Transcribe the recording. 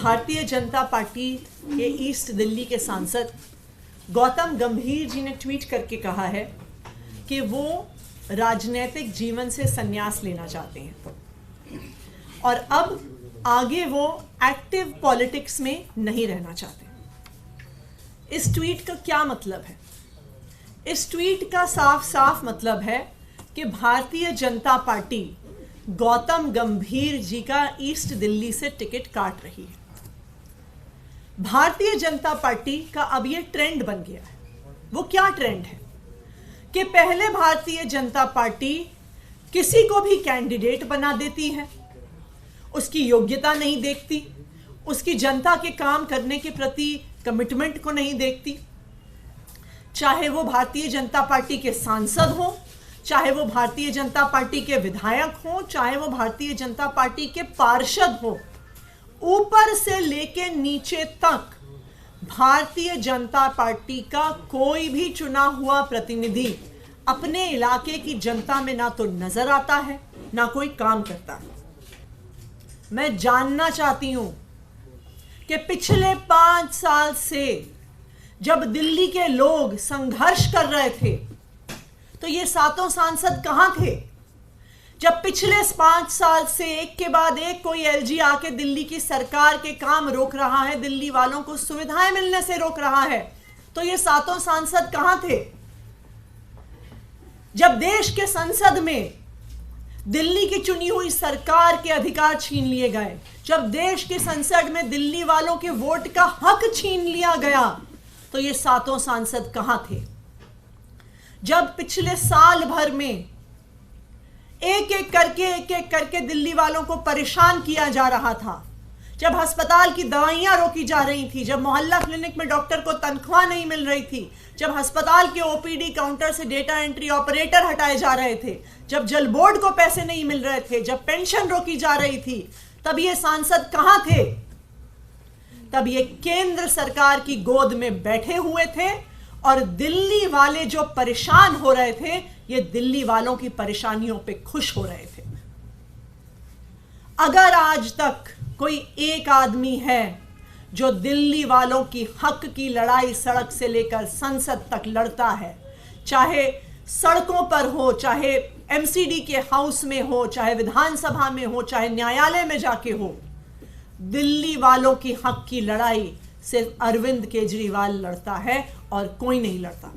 Bharatiya Janata party के east Delhi के सांसद गौतम गंभीर जी ने ट्वीट करके कहा है कि वो राजनीतिक जीवन से संन्यास लेना चाहते हैं और अब आगे वो एक्टिव पॉलिटिक्स में नहीं रहना चाहते। इस ट्वीट का क्या मतलब है? इस ट्वीट का साफ साफ मतलब है कि भारतीय जनता पार्टी गौतम गंभीर जी का ईस्ट दिल्ली से टिकट काट रही है। भारतीय जनता पार्टी का अब ये ट्रेंड बन गया है। वो क्या ट्रेंड है कि पहले भारतीय जनता पार्टी किसी को भी कैंडिडेट बना देती है, उसकी योग्यता नहीं देखती, उसकी जनता के काम करने के प्रति कमिटमेंट को नहीं देखती, चाहे वो भारतीय जनता पार्टी के सांसद हो, चाहे वो भारतीय जनता पार्टी के विधायक हो, चाहे वो भारतीय जनता पार्टी के पार्षद हो, ऊपर से लेके नीचे तक भारतीय जनता पार्टी का कोई भी चुना हुआ प्रतिनिधि अपने इलाके की जनता में ना तो नजर आता है ना कोई काम करता है। मैं जानना चाहती हूं कि पिछले 5 साल से जब दिल्ली के लोग संघर्ष कर रहे थे तो ये सातों सांसद कहां थे? जब पिछले 5 साल से एक के बाद एक कोई एलजी आके दिल्ली की सरकार के काम रोक रहा है, दिल्ली वालों को सुविधाएं मिलने से रोक रहा है, तो ये सातों सांसद कहां थे? जब देश के संसद में दिल्ली की चुनी हुई सरकार के अधिकार छीन लिए गए, जब देश के संसद में दिल्ली वालों के वोट का हक छीन लिया गया, तो ये सातों सांसद कहां थे? जब पिछले साल भर में एक एक करके दिल्ली वालों को परेशान किया जा रहा था, जब अस्पताल की दवाइयां रोकी जा रही थी, जब मोहल्ला क्लिनिक में डॉक्टर को तनख्वाह नहीं मिल रही थी, जब अस्पताल के ओपीडी काउंटर से डेटा एंट्री ऑपरेटर हटाए जा रहे थे, जब जल बोर्ड को पैसे नहीं मिल रहे थे, जब पेंशन रोकी जा रही थी, तब ये सांसद कहां थे? तब ये केंद्र सरकार की गोद में बैठे हुए थे और दिल्ली वाले जो परेशान हो रहे थे, ये दिल्ली वालों की परेशानियों पे खुश हो रहे थे। अगर आज तक कोई एक आदमी है जो दिल्ली वालों की हक की लड़ाई सड़क से लेकर संसद तक लड़ता है, चाहे सड़कों पर हो, चाहे एमसीडी के हाउस में हो, चाहे विधानसभा में हो, चाहे न्यायालय में जाके हो, दिल्ली वालों की हक की लड़ाई सिर्फ अरविंद केजरीवाल लड़ता है और कोई नहीं लड़ता।